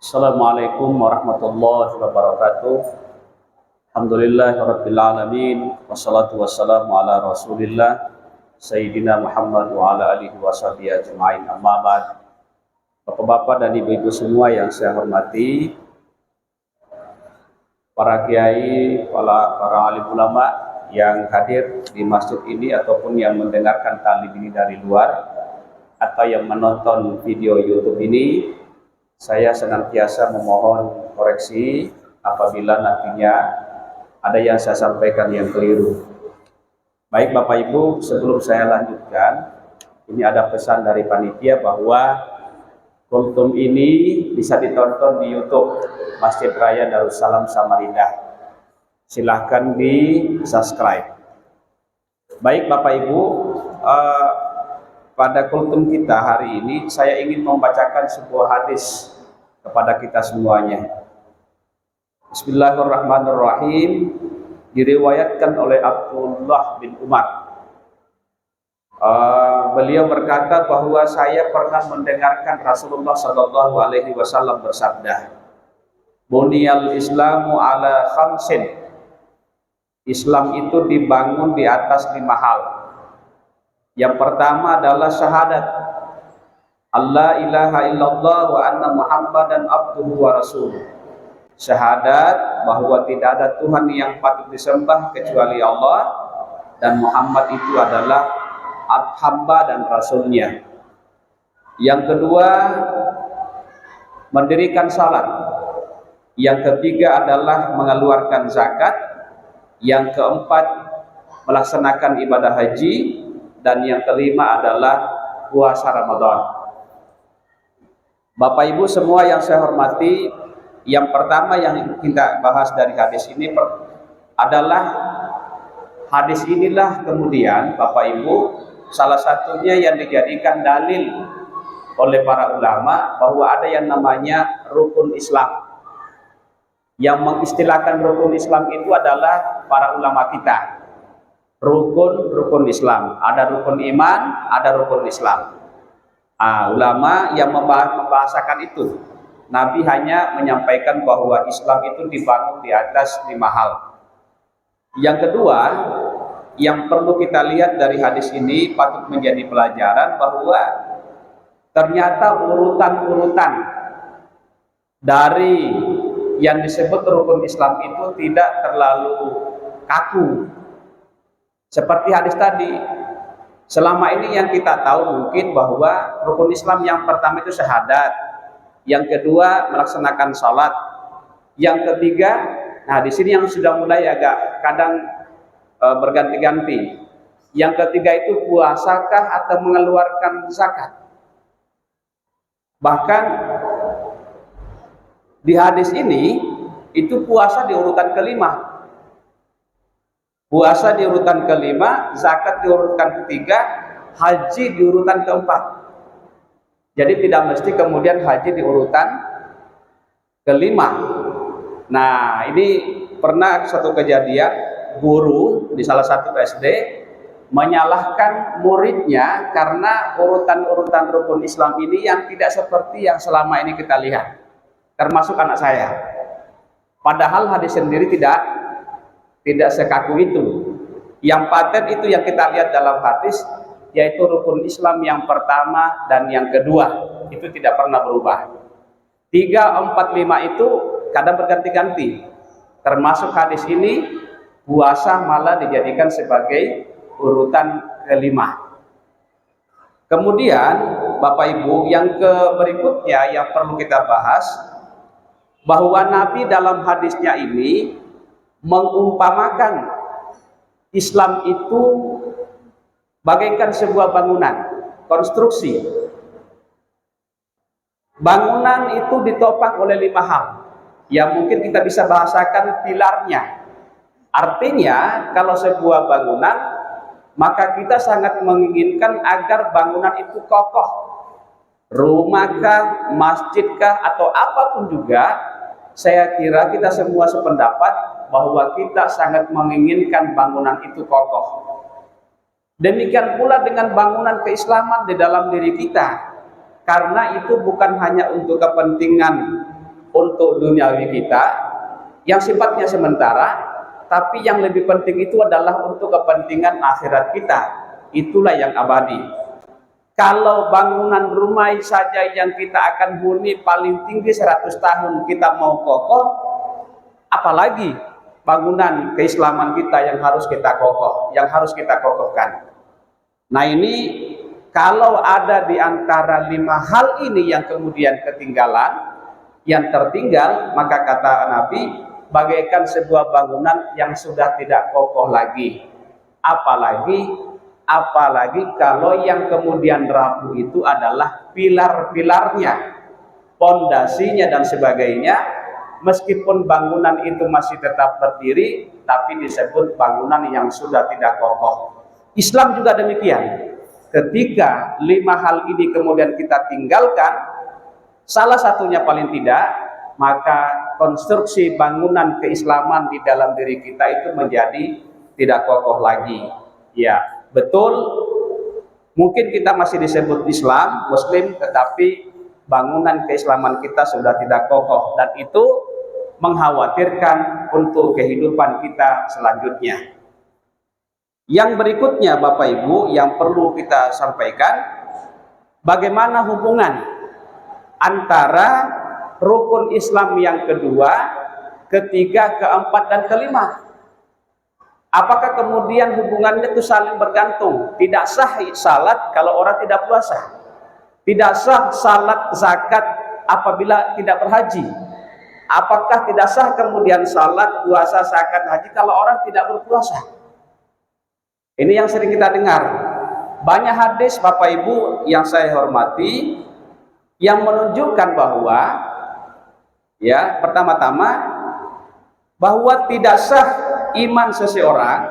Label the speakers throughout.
Speaker 1: Assalamualaikum warahmatullahi wabarakatuh. Alhamdulillahirabbil alamin wassalatu wassalamu ala Rasulillah Sayyidina Muhammad wa ala alihi washabihi ajmain. Amma ba'd. Bapak-bapak dan ibu-ibu semua yang saya hormati, para kiai, para alim ulama yang hadir di masjid ini ataupun yang mendengarkan talim ini dari luar atau yang menonton video YouTube ini, saya senantiasa memohon koreksi apabila nantinya ada yang saya sampaikan yang keliru. Baik Bapak Ibu, sebelum saya lanjutkan, ini ada pesan dari panitia bahwa kultum ini bisa ditonton di YouTube Masjid Raya Darussalam Samarinda. Silahkan di subscribe. Baik Bapak Ibu, pada kultum kita hari ini saya ingin membacakan sebuah hadis kepada kita semuanya. Bismillahirrahmanirrahim. Diriwayatkan oleh Abdullah bin Umar. Beliau berkata bahwa saya pernah mendengarkan Rasulullah Shallallahu Alaihi Wasallam bersabda, "Buniyal Islamu ala khamsin." Islam itu dibangun di atas 5 hal. Yang pertama adalah syahadat Allah ilaha illallah wa anna Muhammadan abduhu wa rasuluh. Syahadat bahwa tidak ada Tuhan yang patut disembah kecuali Allah dan Muhammad itu adalah hamba dan rasulnya. Yang kedua, mendirikan salat. Yang ketiga adalah mengeluarkan zakat. Yang keempat, melaksanakan ibadah haji. Dan yang kelima adalah puasa Ramadan. Bapak Ibu semua yang saya hormati, yang pertama yang kita bahas dari hadis ini adalah hadis inilah kemudian Bapak Ibu salah satunya yang dijadikan dalil oleh para ulama bahwa ada yang namanya rukun Islam. Yang mengistilahkan rukun Islam itu adalah para ulama kita. Rukun Islam, ada rukun iman, ada rukun Islam. Ulama yang membahasakan itu, Nabi hanya menyampaikan bahwa Islam itu dibangun di atas 5 hal. Yang kedua, yang perlu kita lihat dari hadis ini patut menjadi pelajaran bahwa ternyata urutan-urutan dari yang disebut rukun Islam itu tidak terlalu kaku. Seperti hadis tadi, selama ini yang kita tahu mungkin bahwa rukun Islam yang pertama itu syahadat, yang kedua melaksanakan salat, yang ketiga, nah di sini yang sudah mulai agak kadang berganti-ganti. Yang ketiga itu puasakah atau mengeluarkan zakat. Bahkan di hadis ini itu puasa di urutan kelima. Puasa di urutan kelima, zakat di urutan ketiga, haji di urutan keempat. Jadi tidak mesti kemudian haji di urutan kelima. Nah, ini pernah satu kejadian, guru di salah satu SD menyalahkan muridnya karena urutan-urutan rukun Islam ini yang tidak seperti yang selama ini kita lihat. Termasuk anak saya. Padahal hadis sendiri tidak sekaku itu. Yang paten itu yang kita lihat dalam hadis, yaitu rukun Islam yang pertama dan yang kedua itu tidak pernah berubah. 3, 4, 5 itu kadang berganti-ganti. Termasuk hadis ini, puasa malah dijadikan sebagai urutan kelima. Kemudian Bapak Ibu, yang berikutnya yang perlu kita bahas bahwa Nabi dalam hadisnya ini mengumpamakan Islam itu bagaikan sebuah bangunan, konstruksi. Bangunan itu ditopang oleh 5 hal yang mungkin kita bisa bahasakan pilarnya. Artinya kalau sebuah bangunan, maka kita sangat menginginkan agar bangunan itu kokoh. Rumahkah, masjidkah, atau apapun juga, saya kira kita semua sependapat bahwa kita sangat menginginkan bangunan itu kokoh. Demikian pula dengan bangunan keislaman di dalam diri kita. Karena itu bukan hanya untuk kepentingan untuk duniawi kita yang sifatnya sementara, tapi yang lebih penting itu adalah untuk kepentingan akhirat kita. Itulah yang abadi. Kalau bangunan rumah saja yang kita akan huni paling tinggi 100 tahun kita mau kokoh, apalagi bangunan keislaman kita yang harus kita kokoh, yang harus kita kokohkan. Nah ini kalau ada di antara 5 hal ini yang kemudian ketinggalan, yang tertinggal, maka kata Nabi, bagaikan sebuah bangunan yang sudah tidak kokoh lagi. Apalagi kalau yang kemudian rapuh itu adalah pilar-pilarnya, pondasinya dan sebagainya. Meskipun bangunan itu masih tetap berdiri, tapi disebut bangunan yang sudah tidak kokoh. Islam juga demikian. Ketika 5 hal ini kemudian kita tinggalkan, salah satunya paling tidak, maka konstruksi bangunan keislaman di dalam diri kita itu menjadi tidak kokoh lagi. Ya, betul, mungkin kita masih disebut Islam, Muslim, tetapi bangunan keislaman kita sudah tidak kokoh, dan itu mengkhawatirkan untuk kehidupan kita selanjutnya. Yang berikutnya Bapak Ibu yang perlu kita sampaikan, bagaimana hubungan antara rukun Islam yang kedua, ketiga, keempat, dan kelima. Apakah kemudian hubungannya itu saling bergantung? Tidak sah salat kalau orang tidak puasa. Tidak sah salat zakat apabila tidak berhaji. Apakah tidak sah kemudian salat, puasa, zakat, haji kalau orang tidak berpuasa? Ini yang sering kita dengar. Banyak hadis Bapak Ibu yang saya hormati yang menunjukkan bahwa, ya, pertama-tama bahwa tidak sah iman seseorang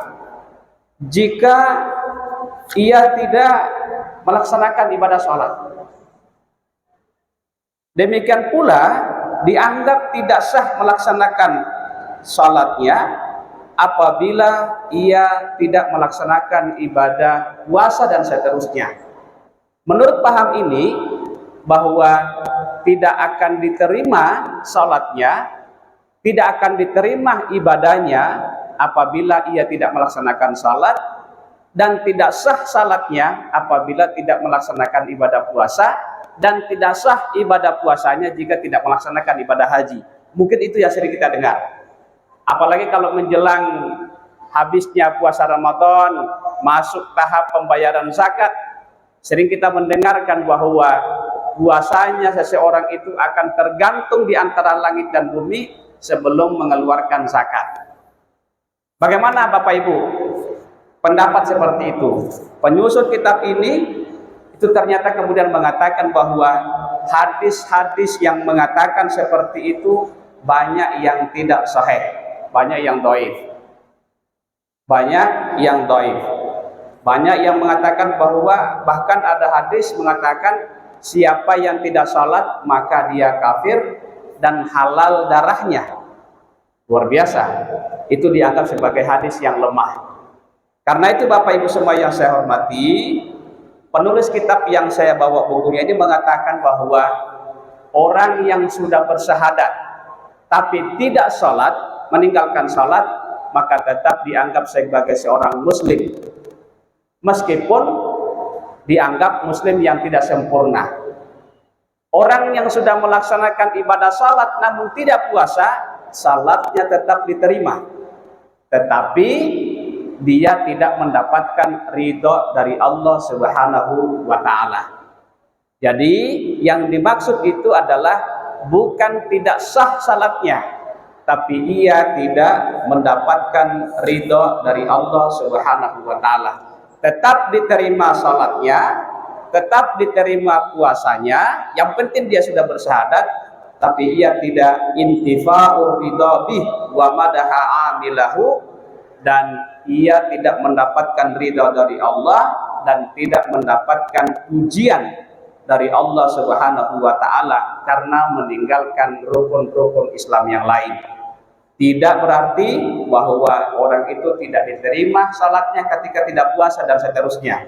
Speaker 1: jika ia tidak melaksanakan ibadah sholat. Demikian pula dianggap tidak sah melaksanakan sholatnya apabila ia tidak melaksanakan ibadah puasa dan seterusnya. Menurut paham ini, bahwa tidak akan diterima sholatnya, tidak akan diterima ibadahnya apabila ia tidak melaksanakan sholat, dan tidak sah salatnya apabila tidak melaksanakan ibadah puasa, dan tidak sah ibadah puasanya jika tidak melaksanakan ibadah haji. Mungkin itu yang sering kita dengar. Apalagi kalau menjelang habisnya puasa Ramadan, masuk tahap pembayaran zakat, sering kita mendengarkan bahwa puasanya seseorang itu akan tergantung di antara langit dan bumi sebelum mengeluarkan zakat. Bagaimana Bapak Ibu pendapat seperti itu? Penyusun kitab ini itu ternyata kemudian mengatakan bahwa hadis-hadis yang mengatakan seperti itu banyak yang tidak sahih, banyak yang dhaif. Banyak yang dhaif. Banyak yang mengatakan bahwa bahkan ada hadis mengatakan siapa yang tidak sholat maka dia kafir dan halal darahnya. Luar biasa. Itu dianggap sebagai hadis yang lemah. Karena itu Bapak Ibu semua yang saya hormati, penulis kitab yang saya bawa bukunya ini mengatakan bahwa orang yang sudah bersyahadat tapi tidak sholat, meninggalkan sholat, maka tetap dianggap sebagai seorang muslim, meskipun dianggap muslim yang tidak sempurna. Orang yang sudah melaksanakan ibadah salat namun tidak puasa, salatnya tetap diterima, tetapi dia tidak mendapatkan ridho dari Allah Subhanahu wa ta'ala. Jadi yang dimaksud itu adalah bukan tidak sah salatnya, tapi ia tidak mendapatkan ridho dari Allah Subhanahu wa ta'ala. Tetap diterima salatnya, tetap diterima puasanya, yang penting dia sudah bersyahadat, tapi ia tidak intifa'ur ridho bih wa madaha amilahu, dan ia tidak mendapatkan ridho dari Allah dan tidak mendapatkan pujian dari Allah Subhanahu wa ta'ala karena meninggalkan rukun-rukun Islam yang lain. Tidak berarti bahwa orang itu tidak diterima salatnya ketika tidak puasa dan seterusnya.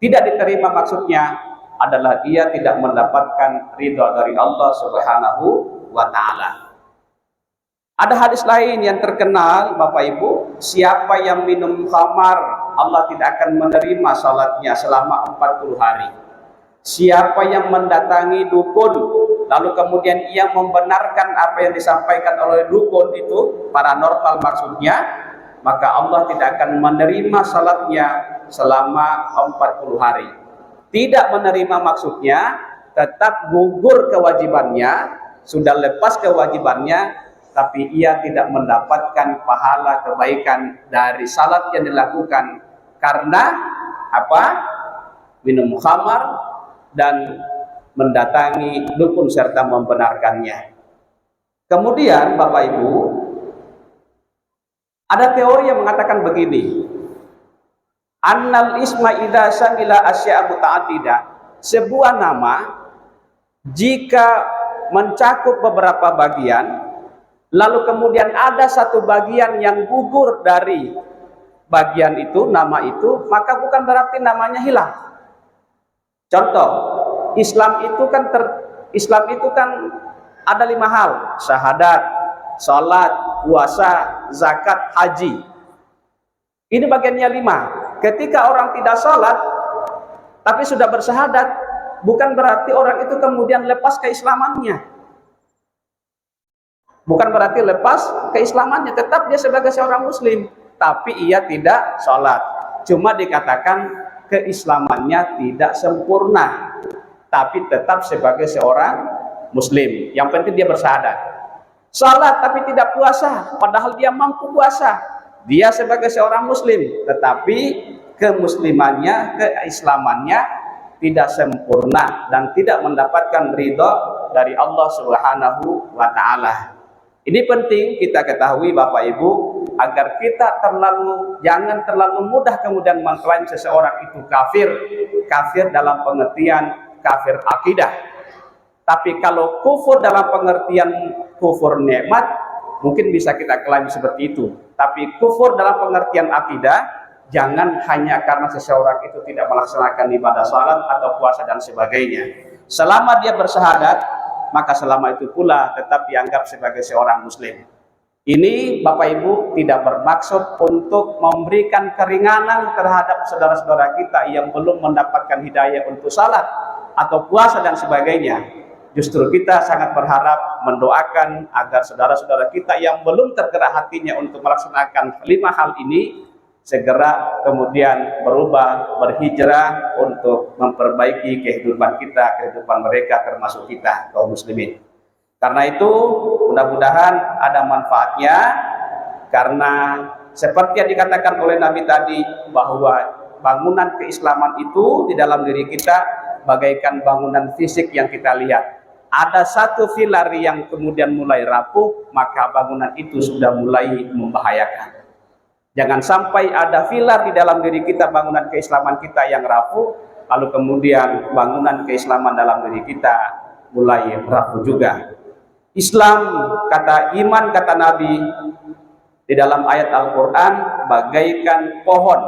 Speaker 1: Tidak diterima maksudnya adalah dia tidak mendapatkan ridha dari Allah Subhanahu wa ta'ala. Ada hadis lain yang terkenal, Bapak Ibu, siapa yang minum khamar, Allah tidak akan menerima salatnya selama 40 hari. Siapa yang mendatangi dukun, lalu kemudian ia membenarkan apa yang disampaikan oleh dukun itu, paranormal maksudnya, maka Allah tidak akan menerima salatnya selama 40 hari. Tidak menerima maksudnya, tetap gugur kewajibannya, sudah lepas kewajibannya, tapi ia tidak mendapatkan pahala kebaikan dari salat yang dilakukan karena apa? Minum khamar dan mendatangi dukun serta membenarkannya. Kemudian Bapak Ibu, ada teori yang mengatakan begini, annal isma idza syamila asya'a muta'addidah, sebuah nama jika mencakup beberapa bagian, lalu kemudian ada satu bagian yang gugur dari bagian itu, nama itu, maka bukan berarti namanya hilang. Contoh, Islam itu kan ada 5 hal: syahadat, salat, puasa, zakat, haji. Ini bagiannya 5. Ketika orang tidak salat tapi sudah bersyahadat, bukan berarti orang itu kemudian lepas keislamannya. Bukan berarti lepas keislamannya, tetap dia sebagai seorang muslim, tapi ia tidak sholat. Cuma dikatakan keislamannya tidak sempurna, tapi tetap sebagai seorang muslim. Yang penting dia bersyahadat. Sholat tapi tidak puasa, padahal dia mampu puasa. Dia sebagai seorang muslim, tetapi kemuslimannya, keislamannya tidak sempurna dan tidak mendapatkan ridho dari Allah Subhanahu wa ta'ala. Ini penting kita ketahui Bapak Ibu, agar kita jangan terlalu mudah kemudian mengklaim seseorang itu kafir dalam pengertian kafir akidah. Tapi kalau kufur dalam pengertian kufur nikmat, mungkin bisa kita klaim seperti itu. Tapi kufur dalam pengertian akidah, jangan hanya karena seseorang itu tidak melaksanakan ibadah salat atau puasa dan sebagainya. Selama dia bersyahadat, maka selama itu pula tetap dianggap sebagai seorang muslim. Ini Bapak Ibu tidak bermaksud untuk memberikan keringanan terhadap saudara-saudara kita yang belum mendapatkan hidayah untuk salat atau puasa dan sebagainya. Justru kita sangat berharap, mendoakan agar saudara-saudara kita yang belum tergerak hatinya untuk melaksanakan 5 hal ini segera kemudian berubah, berhijrah untuk memperbaiki kehidupan kita, kehidupan mereka, termasuk kita kaum muslimin. Karena itu mudah-mudahan ada manfaatnya, karena seperti yang dikatakan oleh Nabi tadi, bahwa bangunan keislaman itu di dalam diri kita bagaikan bangunan fisik yang kita lihat. Ada satu pilar yang kemudian mulai rapuh, maka bangunan itu sudah mulai membahayakan. Jangan sampai ada pilar di dalam diri kita, bangunan keislaman kita yang rapuh, lalu kemudian bangunan keislaman dalam diri kita mulai rapuh juga. Islam, kata iman, kata Nabi di dalam ayat Al-Quran, bagaikan pohon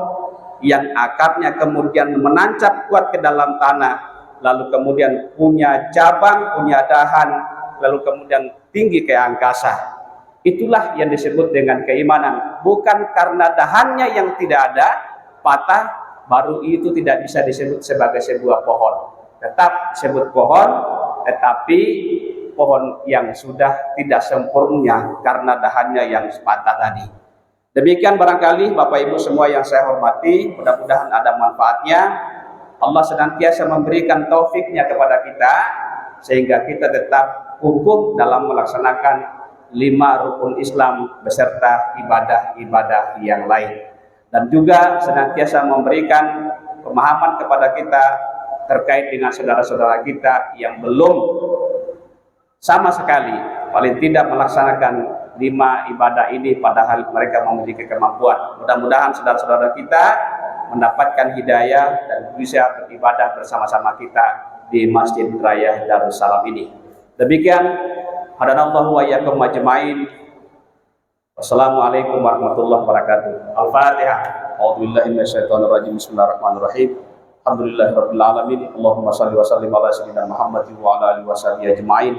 Speaker 1: yang akarnya kemudian menancap kuat ke dalam tanah, lalu kemudian punya cabang, punya dahan, lalu kemudian tinggi ke angkasa. Itulah yang disebut dengan keimanan. Bukan karena dahannya yang tidak ada, patah, baru itu tidak bisa disebut sebagai sebuah pohon. Tetap disebut pohon, tetapi pohon yang sudah tidak sempurna karena dahannya yang patah tadi. Demikian barangkali Bapak Ibu semua yang saya hormati, mudah-mudahan ada manfaatnya. Allah senantiasa memberikan taufiknya kepada kita, sehingga kita tetap kukuh dalam melaksanakan 5 rukun Islam beserta ibadah-ibadah yang lain, dan juga senantiasa memberikan pemahaman kepada kita terkait dengan saudara-saudara kita yang belum sama sekali paling tidak melaksanakan 5 ibadah ini padahal mereka memiliki kemampuan. Mudah-mudahan saudara-saudara kita mendapatkan hidayah dan bisa beribadah bersama-sama kita di Masjid Raya Darussalam ini. Demikian, hadanallahu wa iyyakum ajmain. Wassalamualaikum warahmatullahi wabarakatuh. Al-Fatihah. A'udzubillahi minasyaitonir rajim. Bismillahirrahmanirrahim. Alhamdulillahirabbil alamin. Allahumma shalli wa sallim ala sayyidina Muhammadin wa ala alihi washabihi ajmain.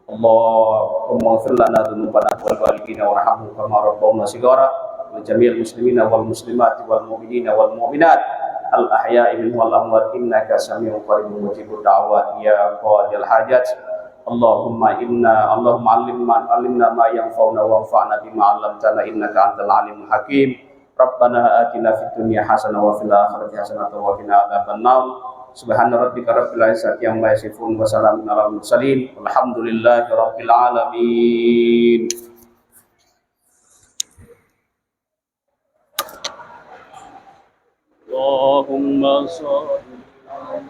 Speaker 1: Allahumma ighfir lana dzunubana wal walidina warhamhum kama rabbawna shighara wa jami'al muslimina wal muslimati wal mu'minina wal mu'minat al ahya'i minhum wal amwat innaka sami'un qaribun mujibud da'wat ya qadil hajat. Allahumma alimna ma yanfa'una wanfa'na bima 'allamtana innaka antal alimul hakim. Rabbana atina fid dunya hasanah wa fil akhirati hasanah wa qina adzabannar. Subhana rabbika rabbil izzati amma yasifun wa salamun alal mursalin walhamdulillahi rabbil alamin. Allahumma shalli ala